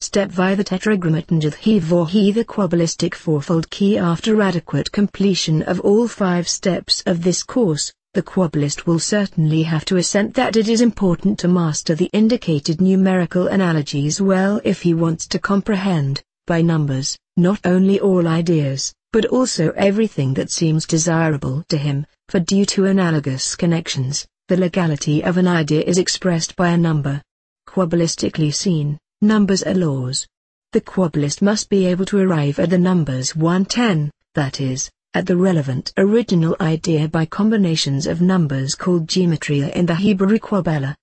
step via the Tetragrammaton He the Kabbalistic fourfold key. After adequate completion of all 5 steps of this course, the Kabbalist will certainly have to assent that it is important to master the indicated numerical analogies well if he wants to comprehend, by numbers, not only all ideas, but also everything that seems desirable to him, for due to analogous connections, the legality of an idea is expressed by a number. Kabbalistically seen, numbers are laws. The Kabbalist must be able to arrive at the numbers 110, that is, at the relevant original idea by combinations of numbers called gematria in the Hebrew QUABBALAH.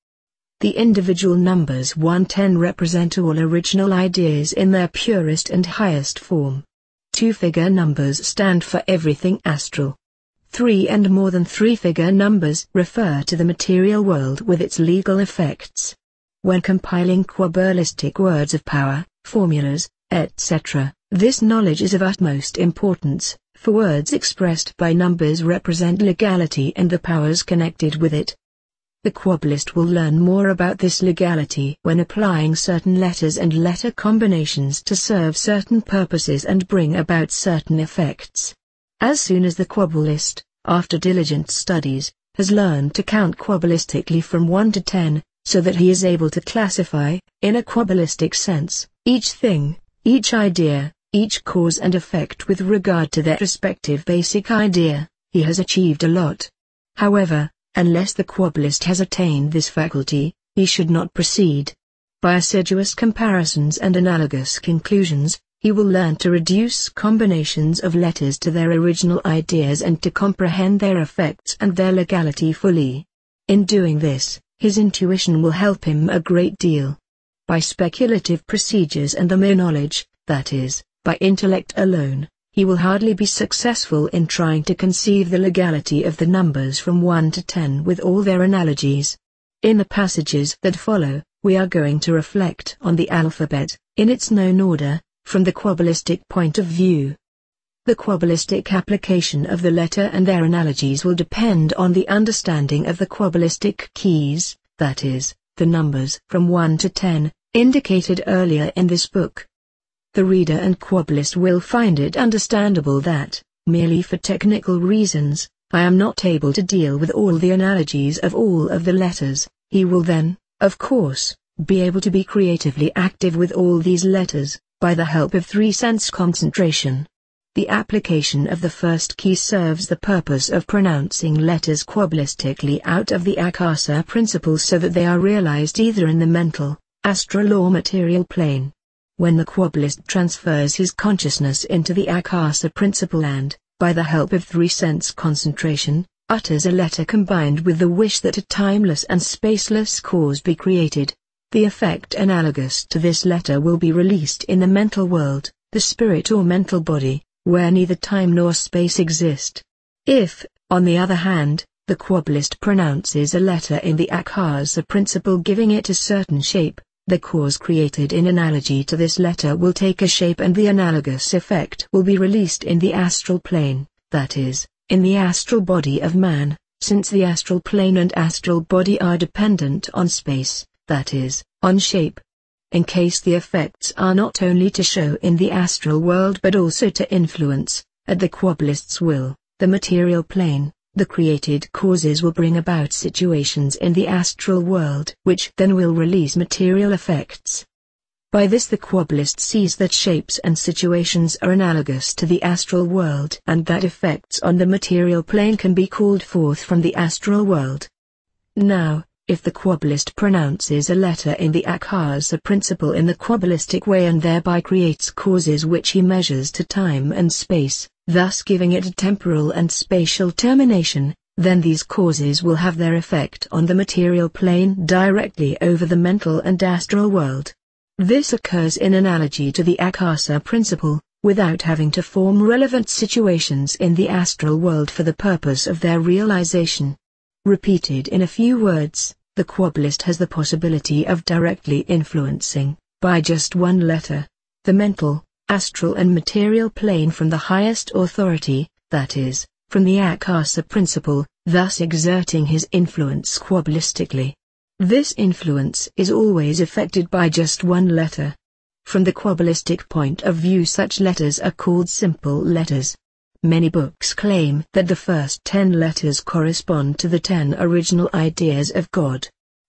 The individual numbers 110 represent all original ideas in their purest and highest form. 2-figure numbers stand for everything astral. 3 and more than 3-figure numbers refer to the material world with its legal effects. When compiling Kabbalistic words of power, formulas, etc., this knowledge is of utmost importance, for words expressed by numbers represent legality and the powers connected with it. The Kabbalist will learn more about this legality when applying certain letters and letter combinations to serve certain purposes and bring about certain effects. As soon as the Kabbalist, after diligent studies, has learned to count Kabbalistically from 1 to 10, so that he is able to classify, in a Kabbalistic sense, each thing, each idea, each cause and effect with regard to their respective basic idea, he has achieved a lot. However, unless the Kabbalist has attained this faculty, he should not proceed. By assiduous comparisons and analogous conclusions, he will learn to reduce combinations of letters to their original ideas and to comprehend their effects and their legality fully. In doing this, his intuition will help him a great deal. By speculative procedures and the mere knowledge, that is, by intellect alone, he will hardly be successful in trying to conceive the legality of the numbers from 1 to 10 with all their analogies. In the passages that follow, we are going to reflect on the alphabet, in its known order, from the Kabbalistic point of view. The Kabbalistic application of the letter and their analogies will depend on the understanding of the Kabbalistic keys, that is, the numbers from 1 to 10, indicated earlier in this book. The reader and Kabbalist will find it understandable that, merely for technical reasons, I am not able to deal with all the analogies of all of the letters. He will then, of course, be able to be creatively active with all these letters, by the help of 3-sense concentration. The application of the first key serves the purpose of pronouncing letters Kabbalistically out of the akasa principle so that they are realized either in the mental, astral or material plane. When the Kabbalist transfers his consciousness into the akasa principle and, by the help of 3-sense concentration, utters a letter combined with the wish that a timeless and spaceless cause be created, the effect analogous to this letter will be released in the mental world, the spirit or mental body, where neither time nor space exist. If, on the other hand, the Kabbalist pronounces a letter in the akasa principle giving it a certain shape, the cause created in analogy to this letter will take a shape and the analogous effect will be released in the astral plane, that is, in the astral body of man, since the astral plane and astral body are dependent on space, that is, on shape. In case the effects are not only to show in the astral world but also to influence, at the Kabbalist's will, the material plane, the created causes will bring about situations in the astral world which then will release material effects. By this the Kabbalist sees that shapes and situations are analogous to the astral world and that effects on the material plane can be called forth from the astral world. Now, if the Kabbalist pronounces a letter in the akasa principle in the Kabbalistic way and thereby creates causes which he measures to time and space, thus giving it a temporal and spatial termination, then these causes will have their effect on the material plane directly over the mental and astral world. This occurs in analogy to the akasa principle, without having to form relevant situations in the astral world for the purpose of their realization. Repeated in a few words, the Kabbalist has the possibility of directly influencing, by just one letter, the mental, astral and material plane from the highest authority, that is, from the akasa principle, thus exerting his influence Kabbalistically. This influence is always effected by just one letter. From the QUABBAListic point of view, such letters are called simple letters. Many books claim that the first 10 letters correspond to the 10 original ideas of God.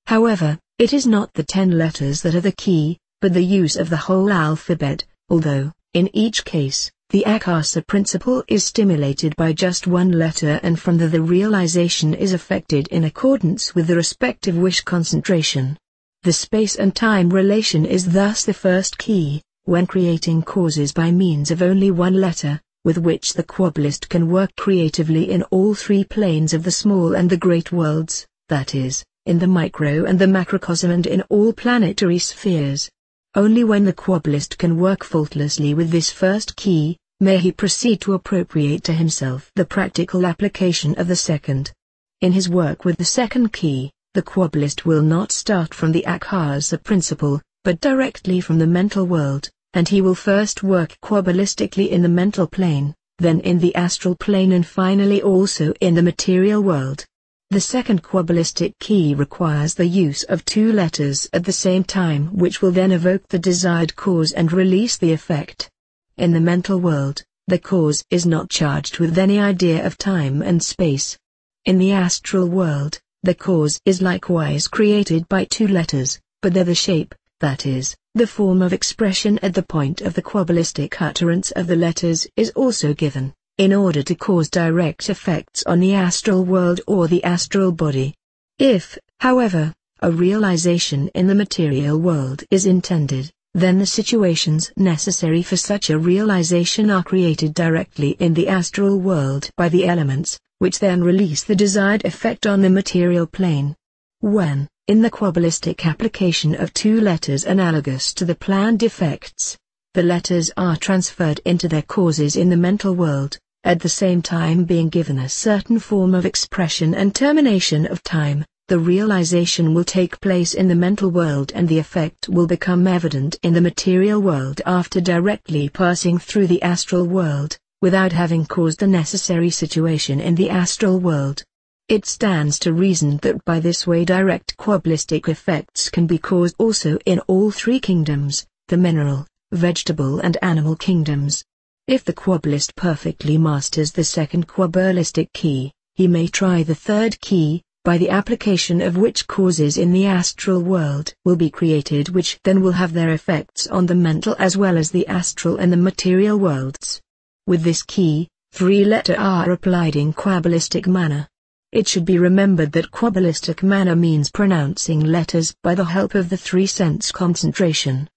However, it is not the 10 letters that are the key, but the use of the whole alphabet, although, in each case, the akasa principle is stimulated by just one letter, and from the realization is affected in accordance with the respective wish concentration. The space and time relation is thus the first key, when creating causes by means of only one letter, with which the QUABBAList can work creatively in all three planes of the small and the great worlds, that is, in the micro and the macrocosm and in all planetary spheres. Only when the QUABBAList can work faultlessly with this first key, may he proceed to appropriate to himself the practical application of the second. In his work with the second key, the QUABBAList will not start from the akasa principle, but directly from the mental world, and he will first work QUABBAListically in the mental plane, then in the astral plane, and finally also in the material world. The second QUABBAListic key requires the use of 2 letters at the same time, which will then evoke the desired cause and release the effect. In the mental world, the cause is not charged with any idea of time and space. In the astral world, the cause is likewise created by 2 letters, but they're the shape, that is, the form of expression at the point of the QUABBAListic utterance of the letters is also given, in order to cause direct effects on the astral world or the astral body. If, however, a realization in the material world is intended, then the situations necessary for such a realization are created directly in the astral world by the elements, which then release the desired effect on the material plane. When, in the QUABBAListic application of 2 letters analogous to the planned effects, the letters are transferred into their causes in the mental world, at the same time being given a certain form of expression and termination of time, the realization will take place in the mental world and the effect will become evident in the material world after directly passing through the astral world, without having caused the necessary situation in the astral world. It stands to reason that by this way direct QUABBAListic effects can be caused also in all 3 kingdoms, the mineral, vegetable and animal kingdoms. If the QUABBAList perfectly masters the second QUABBAListic key, he may try the third key, by the application of which causes in the astral world will be created, which then will have their effects on the mental as well as the astral and the material worlds. With this key, 3 letters are applied in QUABBAListic manner. It should be remembered that QUABBAListic manner means pronouncing letters by the help of the 3 sense concentration.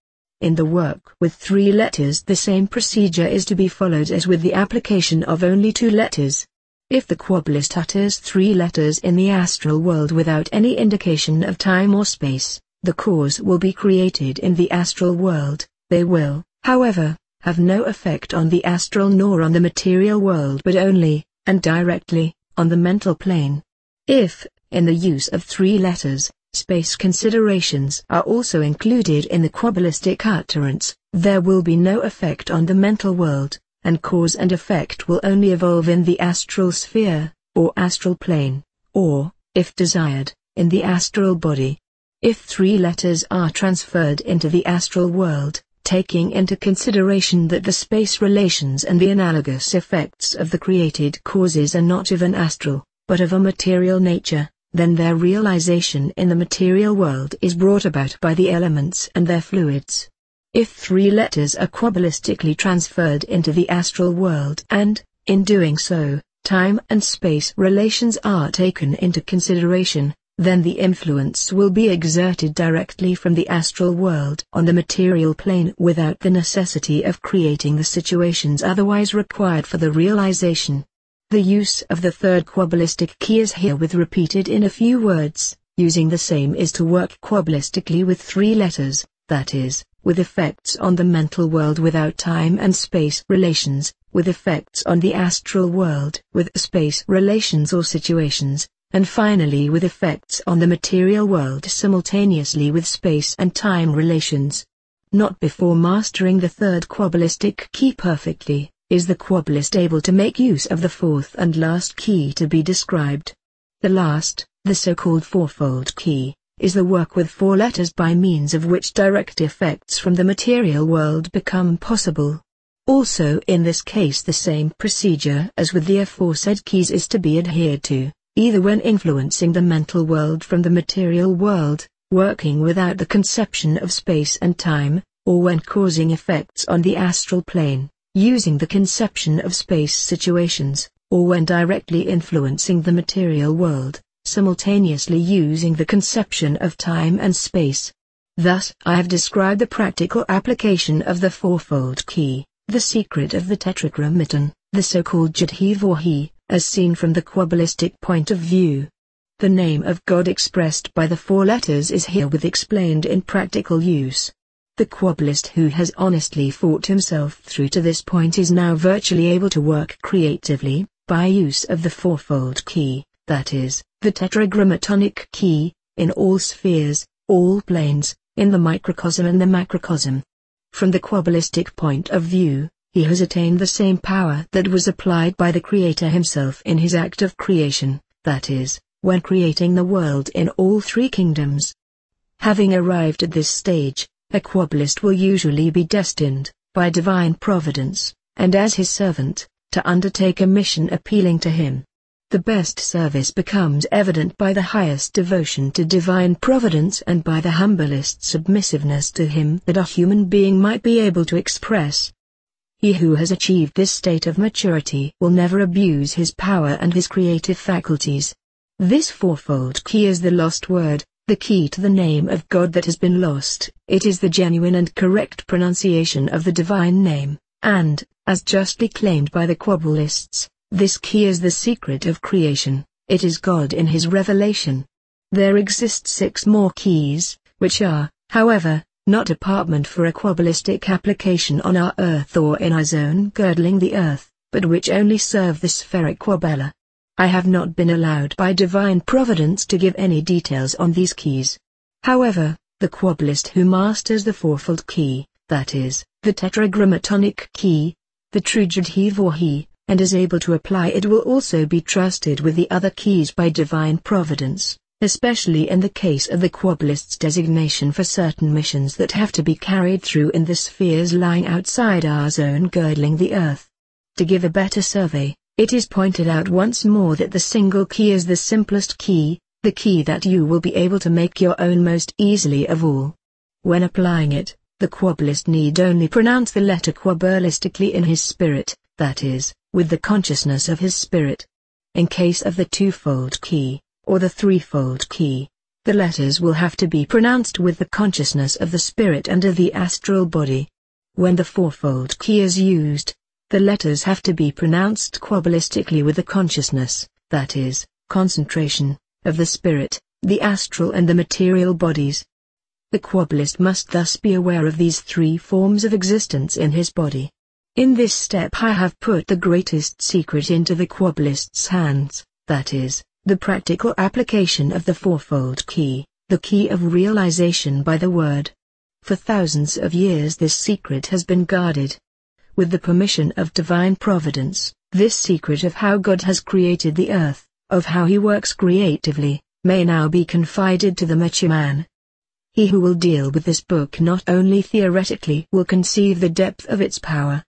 In the work with 3 letters the same procedure is to be followed as with the application of only 2 letters. If the QUABBAList utters 3 letters in the astral world without any indication of time or space, the cause will be created in the astral world. They will, however, have no effect on the astral nor on the material world, but only, and directly, on the mental plane. If, in the use of 3 letters, space considerations are also included in the QUABBAListic utterance, there will be no effect on the mental world, and cause and effect will only evolve in the astral sphere, or astral plane, or, if desired, in the astral body. If 3 letters are transferred into the astral world, taking into consideration that the space relations and the analogous effects of the created causes are not of an astral, but of a material nature, then their realization in the material world is brought about by the elements and their fluids. If 3 letters are QUABBAListically transferred into the astral world and, in doing so, time and space relations are taken into consideration, then the influence will be exerted directly from the astral world on the material plane without the necessity of creating the situations otherwise required for the realization. The use of the third QUABBAListic key is herewith repeated in a few words. Using the same is to work QUABBAListically with 3 letters, that is, with effects on the mental world without time and space relations, with effects on the astral world with space relations or situations, and finally with effects on the material world simultaneously with space and time relations. Not before mastering the third QUABBAListic key perfectly, is the QUABBAList able to make use of the fourth and last key to be described. The last, the so-called fourfold key, is the work with 4 letters by means of which direct effects from the material world become possible. Also in this case the same procedure as with the aforesaid keys is to be adhered to, either when influencing the mental world from the material world, working without the conception of space and time, or when causing effects on the astral plane, using the conception of space situations, or when directly influencing the material world, simultaneously using the conception of time and space. Thus, I have described the practical application of the fourfold key, the secret of the Tetragrammaton, the so-called Theurgy, as seen from the QUABBAListic point of view. The name of God expressed by the 4 letters is herewith explained in practical use. The QUABBAList who has honestly fought himself through to this point is now virtually able to work creatively, by use of the fourfold key, that is, the tetragrammatonic key, in all spheres, all planes, in the microcosm and the macrocosm. From the QUABBAListic point of view, he has attained the same power that was applied by the Creator himself in his act of creation, that is, when creating the world in all 3 kingdoms. Having arrived at this stage, a QUABBAList will usually be destined, by divine providence, and as his servant, to undertake a mission appealing to him. The best service becomes evident by the highest devotion to divine providence and by the humblest submissiveness to him that a human being might be able to express. He who has achieved this state of maturity will never abuse his power and his creative faculties. This fourfold key is the lost word, the key to the name of God that has been lost. It is the genuine and correct pronunciation of the divine name, and, as justly claimed by the QUABBALists, this key is the secret of creation. It is God in his revelation. There exist 6 more keys, which are, however, not apartment for a QUABBAListic application on our earth or in our zone girdling the earth, but which only serve the spheric QUABBALAH. I have not been allowed by divine providence to give any details on these keys. However, the QUABBAList who masters the fourfold key, that is, the tetragrammatonic key, the true Theurgy, and is able to apply it will also be trusted with the other keys by divine providence, especially in the case of the QUABBAList's designation for certain missions that have to be carried through in the spheres lying outside our zone girdling the earth. To give a better survey, it is pointed out once more that the single key is the simplest key, the key that you will be able to make your own most easily of all. When applying it, the QUABBAList need only pronounce the letter QUABBAListically in his spirit, that is, with the consciousness of his spirit. In case of the twofold key, or the threefold key, the letters will have to be pronounced with the consciousness of the spirit and of the astral body. When the fourfold key is used, the letters have to be pronounced QUABBAListically with the consciousness, that is, concentration, of the spirit, the astral and the material bodies. The QUABBAList must thus be aware of these 3 forms of existence in his body. In this step I have put the greatest secret into the QUABBAList's hands, that is, the practical application of the fourfold key, the key of realization by the word. For thousands of years this secret has been guarded. With the permission of divine providence, this secret of how God has created the earth, of how he works creatively, may now be confided to the mature man. He who will deal with this book not only theoretically will conceive the depth of its power,